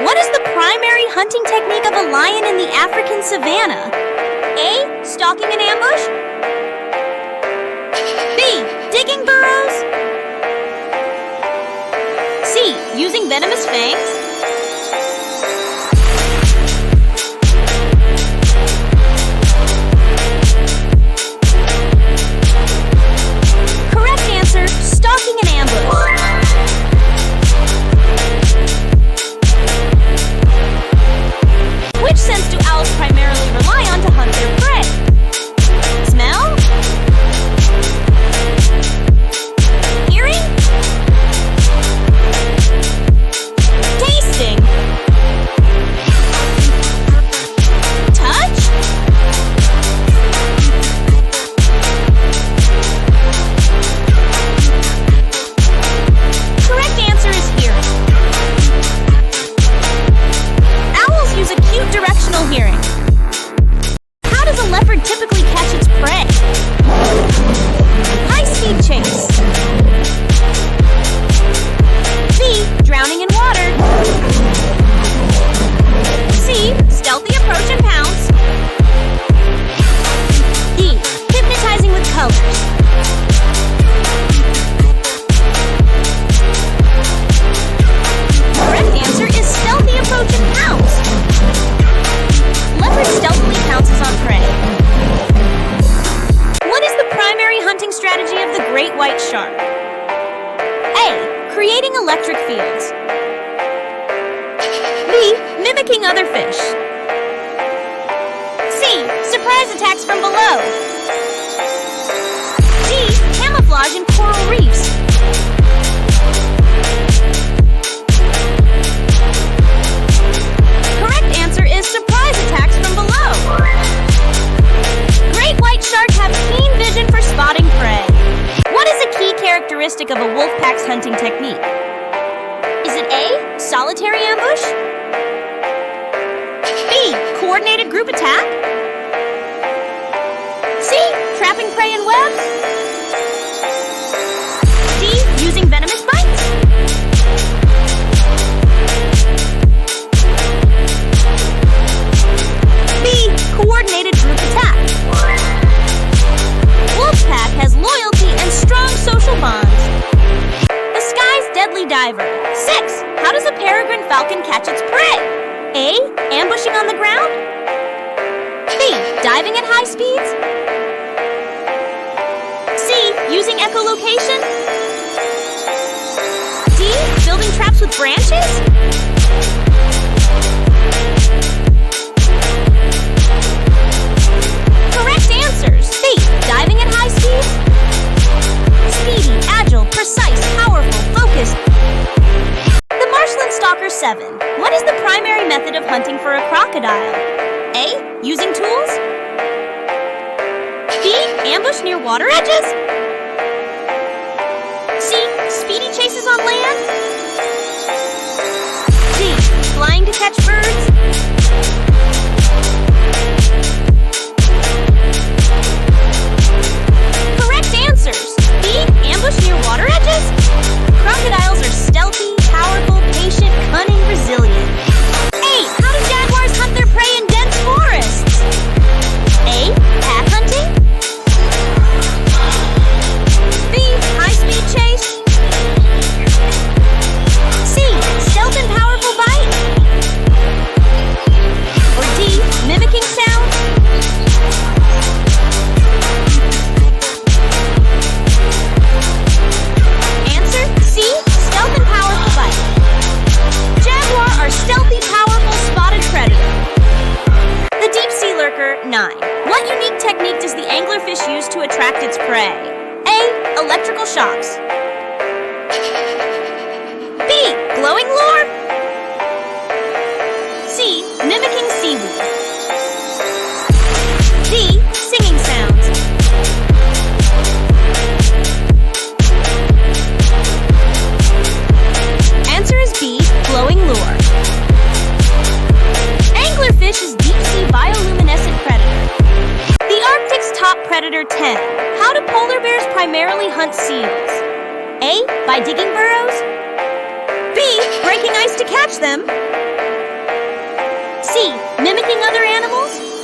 What is the primary hunting technique of a lion in the African savannah? A. Stalking an ambush. B. Digging burrows. C. Using venomous fangs. Correct answer, stalking an ambush. Which sense do owls primarily rely on to hunt their prey? Smell? Hearing? Tasting? Touch? Correct answer is hearing. Owls use acute directional hearing. How does a leopard typically catch its prey? High-speed chase. B. Drowning in water. C. Stealthy approach and pounce. D. Hypnotizing with colors. Correct answer is stealthy approach and pounce. Leopard stealthily pounces on prey. What is the primary hunting strategy of the great white shark? A. Creating electric fields. B. Mimicking other fish. C. Surprise attacks from below. D. Camouflage in coral reefs. Correct answer is surprise attacks from below. Great white sharks have keen vision for spotting prey. What is a key characteristic of a wolf pack's hunting technique? Is it A. Solitary ambush? B. Coordinated group attack? C. Trapping prey in webs? D. Using venomous bites? B. Coordinated group attack. Wolfpack has loyalty and strong social bonds. The sky's deadly diver. 6. How does a peregrine falcon catch its prey? A. Ambushing on the ground. B. Diving at high speeds. C. Using echolocation. D. Building traps with branches. Correct answers. C. Diving at high speeds. Speedy, agile, precise, powerful, focused. The marshland stalker 7. What is the primary method of hunting for a crocodile? A. Using tools. B. Ambush near water edges. C. Speedy chases on land. D. Flying to catch birds. Correct answers. B. Ambush near water edges. Crocodiles are stealthy, powerful, patient, cunning, resilient. 8. How do jaguars hunt their prey in dense forests? A. Pack hunting. B. High-speed chase. C. Stealth and powerful bite. Or D. Mimicking sound. Answer C. Stealth and powerful bite. Jaguar are stealthy, powerful, spotted predator. The deep sea lurker 9. What unique technique does the anglerfish use to attract its prey? A. Electrical shocks. B. Glowing lure. C. Mimicking seaweed. D. Singing sounds. Answer is B. Glowing lure. Anglerfish is deep-sea bioluminescent predator. The Arctic's top predator 10. How do polar bears primarily hunt seals? A. By digging burrows. B. Breaking ice to catch them. C. Mimicking other animals.